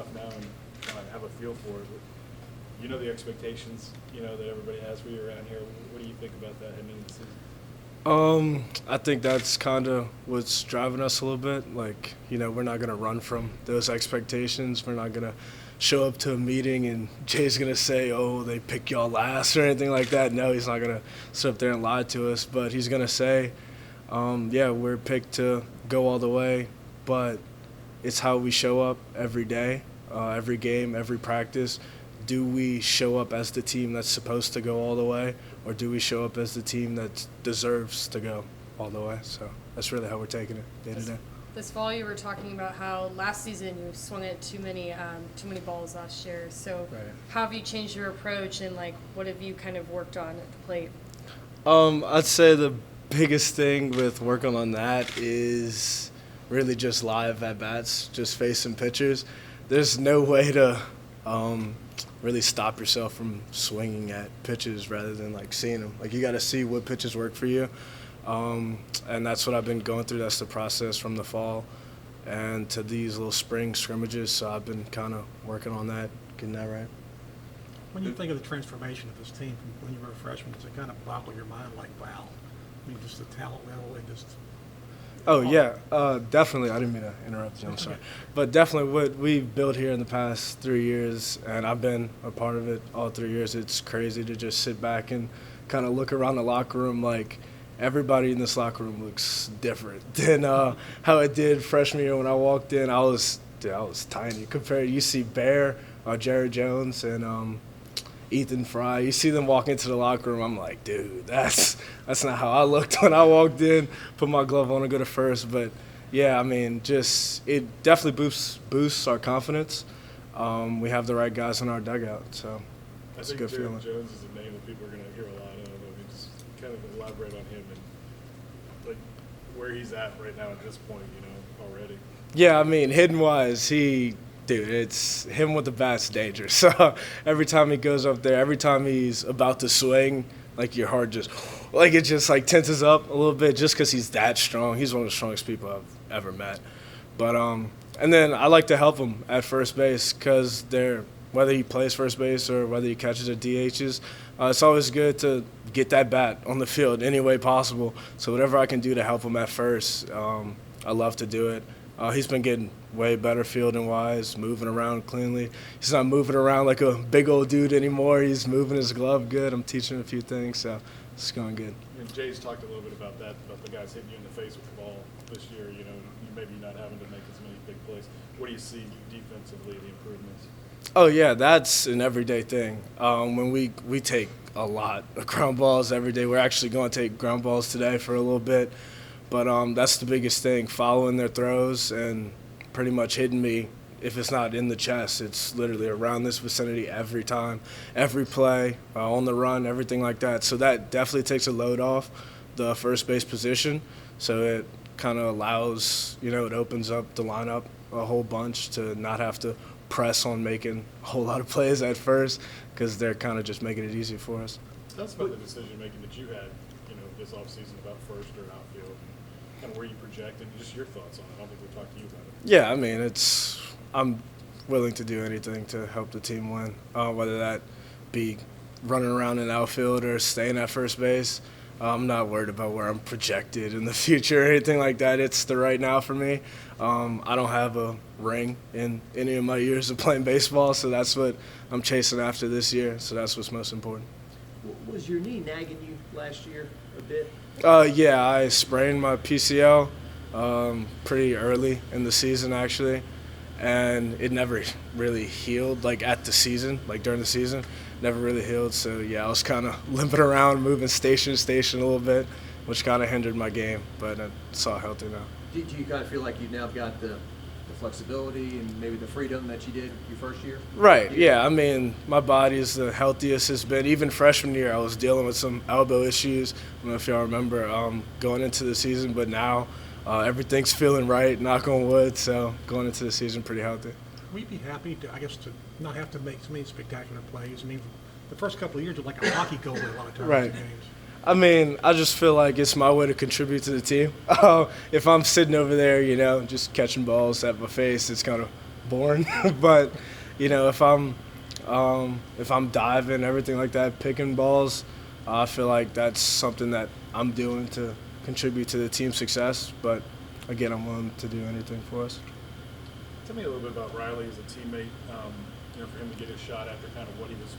enough now and kind of have a feel for it. But you know the expectations, that everybody has for you around here. What do you think about that heading into the season? I think that's kind of what's driving us a little bit. Like, we're not going to run from those expectations. We're not going to show up to a meeting and Jay's going to say, oh, they pick y'all last or anything like that. No, he's not going to sit up there and lie to us. But he's going to say, yeah, we're picked to go all the way. But it's how we show up every day, every game, every practice. Do we show up as the team that's supposed to go all the way, or do we show up as the team that deserves to go all the way? So that's really how we're taking it day to day. This fall, you were talking about how last season you swung at too many balls last year. So Right. how have you changed your approach, and what have you kind of worked on at the plate? I'd say the biggest thing with working on that is really just live at bats, just facing pitchers. There's no way to really stop yourself from swinging at pitches rather than seeing them. You got to see what pitches work for you, and that's what I've been going through. That's the process from the fall and to these little spring scrimmages. So I've been kind of working on that, getting that right. When you think of the transformation of this team from when you were a freshman, does it kind of boggle your mind wow? Just the talent level and just. Oh, yeah, definitely. I didn't mean to interrupt you, I'm sorry. But definitely what we've built here in the past 3 years, and I've been a part of it all 3 years, it's crazy to just sit back and kind of look around the locker room. Everybody in this locker room looks different than how it did freshman year when I walked in. I was tiny compared. You see Bear, Jared Jones, and Ethan Fry. You see them walk into the locker room, I'm like, dude, that's not how I looked when I walked in, put my glove on and go to first. But, yeah, it definitely boosts our confidence. We have the right guys in our dugout, so it's a good feeling. Jared Jones is a name that people are going to hear a lot of. Just kind of elaborate on him and where he's at right now at this point, already. Yeah, hidden-wise, it's him with the bat's dangerous. So every time he goes up there, every time he's about to swing, your heart just, it just tenses up a little bit just because he's that strong. He's one of the strongest people I've ever met. But and then I like to help him at first base because whether he plays first base or whether he catches or DHs, it's always good to get that bat on the field any way possible. So whatever I can do to help him at first, I love to do it. He's been getting way better fielding-wise, moving around cleanly. He's not moving around like a big old dude anymore. He's moving his glove good. I'm teaching him a few things, so it's going good. And Jay's talked a little bit about that, about the guys hitting you in the face with the ball this year, you maybe not having to make as many big plays. What do you see defensively, the improvements? Oh, yeah, that's an everyday thing. When we take a lot of ground balls every day. We're actually going to take ground balls today for a little bit. But that's the biggest thing, following their throws and pretty much hitting me. If it's not in the chest, it's literally around this vicinity every time, every play, on the run, everything like that. So that definitely takes a load off the first base position. So it kind of allows, it opens up the lineup a whole bunch to not have to press on making a whole lot of plays at first because they're kind of just making it easy for us. Tell us about the decision-making that you had, this offseason about first or outfield, and kind of where you projected, and just your thoughts on it. I don't think we've talked to you about it. Yeah, I'm willing to do anything to help the team win, whether that be running around in outfield or staying at first base. I'm not worried about where I'm projected in the future or anything like that. It's the right now for me. I don't have a ring in any of my years of playing baseball, so that's what I'm chasing after this year. So that's what's most important. Was your knee nagging you last year a bit? Yeah, I sprained my PCL pretty early in the season, actually. And it never really healed, at the season, during the season. Never really healed, so yeah, I was kind of limping around, moving station to station a little bit, which kind of hindered my game, but it's all healthy now. Do you kind of feel like you've now got the flexibility and maybe the freedom that you did your first year? Right, yeah. My body is the healthiest it's been. Even freshman year, I was dealing with some elbow issues. I don't know if y'all remember going into the season, but now everything's feeling right, knock on wood, so going into the season pretty healthy. We'd be happy to not have to make so many spectacular plays. The first couple of years are like a hockey goalie a lot of times Right. in games. I just feel like it's my way to contribute to the team. If I'm sitting over there, just catching balls at my face, it's kind of boring. But if I'm diving, everything like that, picking balls, I feel like that's something that I'm doing to contribute to the team's success. But again, I'm willing to do anything for us. Tell me a little bit about Riley as a teammate. For him to get his shot after kind of what he was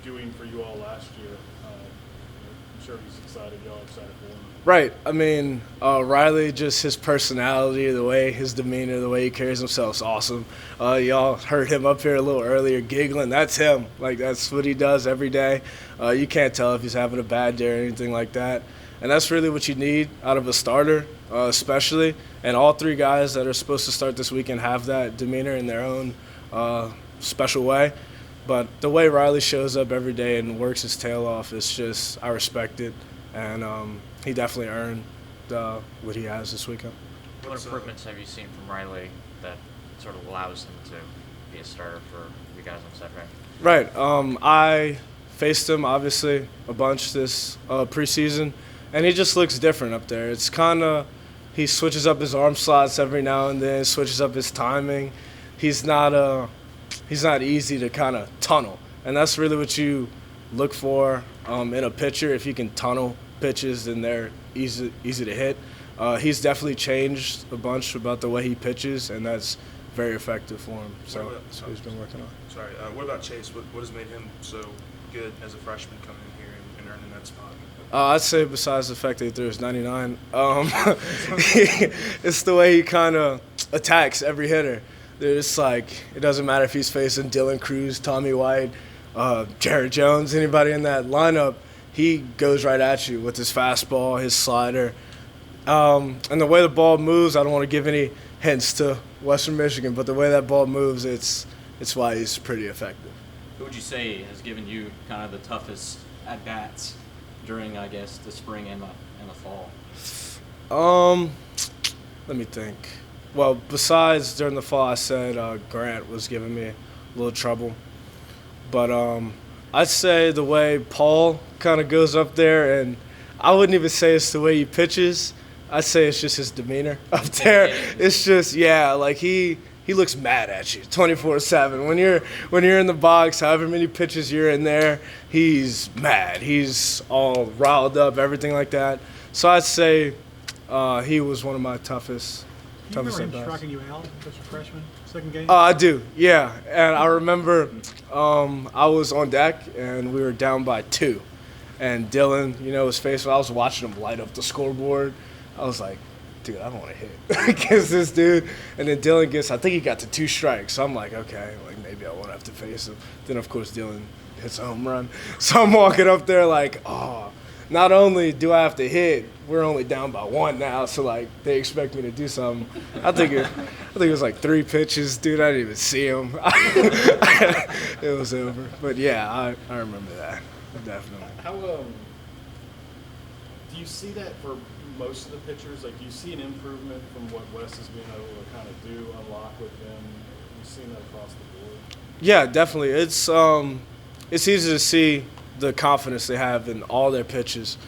doing for you all last year. I'm sure he's excited. Y'all excited for him. Right. I mean, Riley, just his personality, the way his demeanor, the way he carries himself is awesome. Y'all heard him up here a little earlier giggling. That's him. Like, that's what he does every day. You can't tell if he's having a bad day or anything like that. And that's really what you need out of a starter, especially. And all three guys that are supposed to start this weekend have that demeanor in their own special way. But the way Riley shows up every day and works his tail off is just, I respect it. And he definitely earned what he has this weekend. What improvements have you seen from Riley that sort of allows him to be a starter for you guys on Saturday? Right. I faced him, obviously, a bunch this preseason, and he just looks different up there. It's kind of, he switches up his arm slots every now and then, switches up his timing. He's not easy to kind of tunnel, and that's really what you look for in a pitcher. If you can tunnel pitches, then they're easy to hit. He's definitely changed a bunch about the way he pitches, and that's very effective for him. So that's what he's been working on. Sorry, what about Chase? What has made him so good as a freshman coming in here and earning that spot? I'd say besides the fact that he threw his 99, it's the way he kind of attacks every hitter. It's like, it doesn't matter if he's facing Dylan Cruz, Tommy White, Jared Jones, anybody in that lineup, he goes right at you with his fastball, his slider. And the way the ball moves, I don't want to give any hints to Western Michigan, but the way that ball moves, it's why he's pretty effective. Who would you say has given you kind of the toughest at-bats during, I guess, the spring and the fall? Let me think. Well, besides during the fall, I said Grant was giving me a little trouble. But I'd say the way Paul kind of goes up there, and I wouldn't even say it's the way he pitches. I'd say it's just his demeanor up there. It's just, like he looks mad at you 24/7. When you're in the box, however many pitches you're in there, he's mad. He's all riled up, everything like that. So I'd say he was one of my toughest. Do you remember him striking you out as a freshman, second game? I do, yeah. And I remember I was on deck, and we were down by 2. And Dylan, was facing. I was watching him light up the scoreboard. I was like, dude, I don't want to hit against this dude. And then Dylan I think he got to 2 strikes. So I'm like, okay, maybe I won't have to face him. Then, of course, Dylan hits a home run. So I'm walking up there like, not only do I have to hit, we're only down by 1 now, so they expect me to do something. I think it was like 3 pitches, dude. I didn't even see him. It was over. But yeah, I remember that definitely. How do you see that for most of the pitchers? Like, do you see an improvement from what Wes has been able to kind of do, unlock with them? You've seen that across the board. Yeah, definitely. It's easy to see the confidence they have in all their pitches.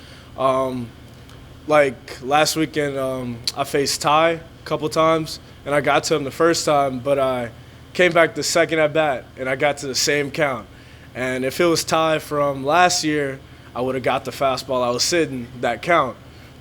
Like last weekend, I faced Ty a couple times, and I got to him the first time, but I came back the second at bat, and I got to the same count. And if it was Ty from last year, I would have got the fastball I was sitting that count.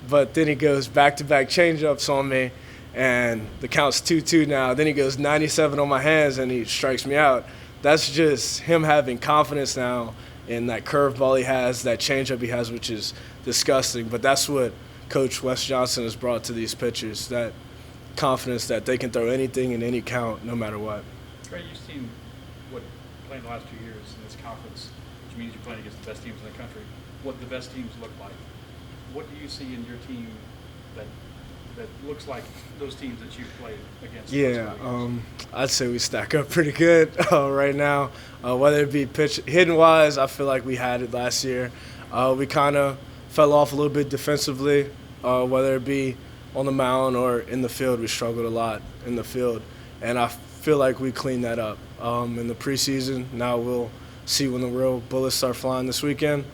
But then he goes back-to-back changeups on me, and the count's 2-2 now. Then he goes 97 on my hands, and he strikes me out. That's just him having confidence now in that curveball he has, that changeup he has, which is disgusting. But that's what Coach Wes Johnson has brought to these pitchers, that confidence that they can throw anything in any count, no matter what. Trey, you've seen what playing the last 2 years and this conference, which means you're playing against the best teams in the country, what the best teams look like. What do you see in your team that looks like those teams that you've played against? Yeah, I'd say we stack up pretty good right now. Whether it be hitting-wise, I feel like we had it last year. We kind of fell off a little bit defensively, whether it be on the mound or in the field. We struggled a lot in the field, and I feel like we cleaned that up in the preseason. Now we'll see when the real bullets start flying this weekend,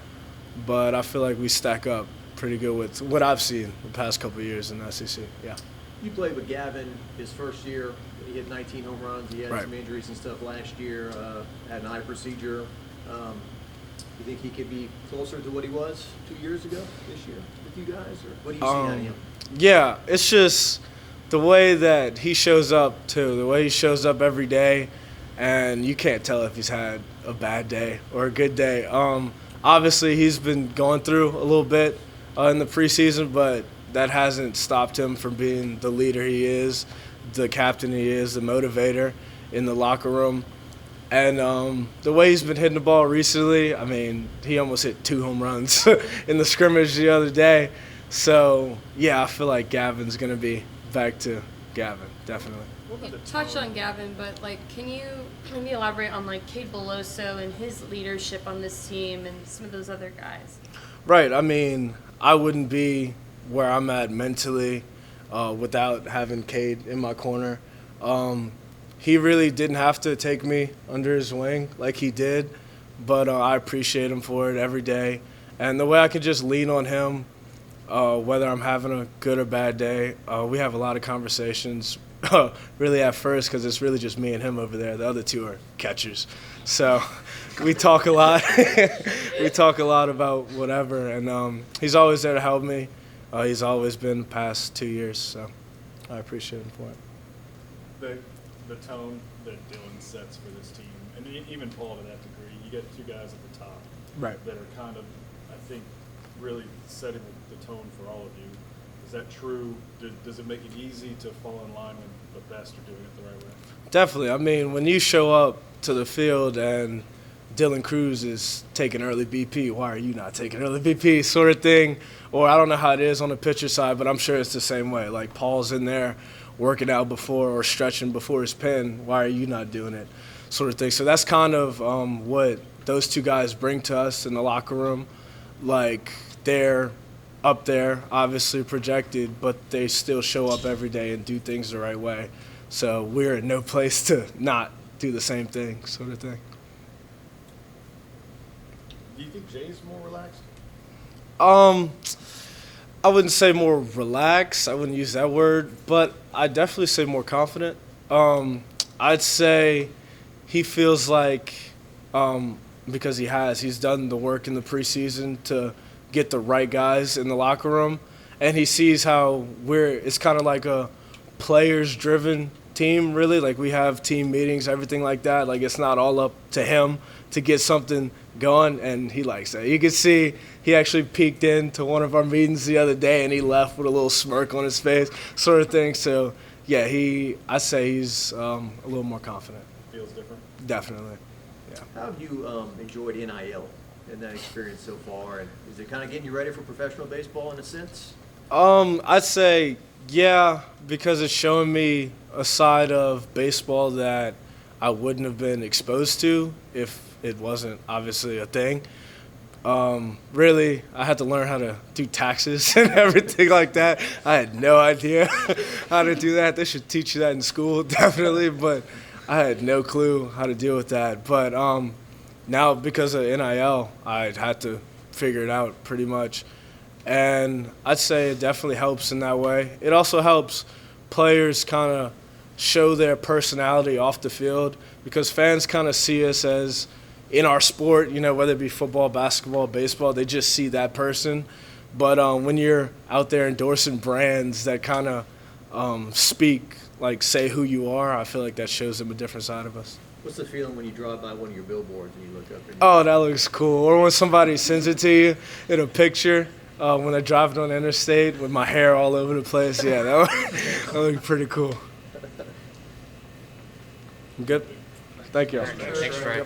but I feel like we stack up pretty good with what I've seen the past couple of years in the SEC. Yeah. You played with Gavin his first year He hit 19 home runs. He had Right. some injuries and stuff last year. Had an eye procedure. You think he could be closer to what he was 2 years ago this year with you guys, or what do you see out of him? Yeah, it's just the way that he shows up too. The way he shows up every day, and you can't tell if he's had a bad day or a good day. Obviously, he's been going through a little bit in the preseason, but that hasn't stopped him from being the leader he is, the captain he is, the motivator in the locker room. And the way he's been hitting the ball recently, I mean, he almost hit 2 home runs in the scrimmage the other day. So, yeah, I feel like Gavin's going to be back to Gavin, definitely. You touched on Gavin, but like, can you maybe elaborate on like Cade Beloso and his leadership on this team and some of those other guys? Right. I mean, I wouldn't be where I'm at mentally without having Cade in my corner. He really didn't have to take me under his wing like he did, but I appreciate him for it every day. And the way I can just lean on him, whether I'm having a good or bad day, we have a lot of conversations really at first because it's really just me and him over there. The other 2 are catchers. So we talk a lot. We talk a lot about whatever, and he's always there to help me. He's always been the past 2 years, so I appreciate him for it. The tone that Dylan sets for this team, and even Paul to that degree, you get 2 guys at the top Right. that are kind of, I think, really setting the tone for all of you. Is that true? Does it make it easy to fall in line when the best are doing it the right way? Definitely. I mean, when you show up to the field and Dylan Cruz is taking early BP, why are you not taking early BP sort of thing? Or I don't know how it is on the pitcher side, but I'm sure it's the same way. Like Paul's in there working out before or stretching before his pen, why are you not doing it sort of thing. So that's kind of what those 2 guys bring to us in the locker room. Like they're up there, obviously projected, but they still show up every day and do things the right way. So we're in no place to not do the same thing sort of thing. Do you think Jay's more relaxed? I wouldn't say more relaxed. I wouldn't use that word, but I'd definitely say more confident. I'd say he feels like, because he's done the work in the preseason to get the right guys in the locker room, and he sees how it's kind of like a players-driven team, really. Like we have team meetings, everything like that. Like it's not all up to him to get something going, and he likes that. You can see he actually peeked into one of our meetings the other day, and he left with a little smirk on his face, sort of thing. So, yeah, I say he's a little more confident. Feels different? Definitely, yeah. How have you enjoyed NIL in that experience so far? And is it kind of getting you ready for professional baseball in a sense? I'd say, yeah, because it's showing me a side of baseball that I wouldn't have been exposed to if it wasn't obviously a thing. Really, I had to learn how to do taxes and everything like that. I had no idea how to do that. They should teach you that in school, definitely, but I had no clue how to deal with that. But now, because of NIL, I had to figure it out pretty much. And I'd say it definitely helps in that way. It also helps players kind of show their personality off the field because fans kind of see us as in our sport, whether it be football, basketball, baseball, they just see that person. But when you're out there endorsing brands that kind of speak, like say who you are, I feel like that shows them a different side of us. What's the feeling when you drive by one of your billboards and you look up and Oh, that looks cool. Or when somebody sends it to you in a picture when they're driving on the interstate with my hair all over the place. Yeah, that would be pretty cool. Good? Thank you. Thanks, Trey.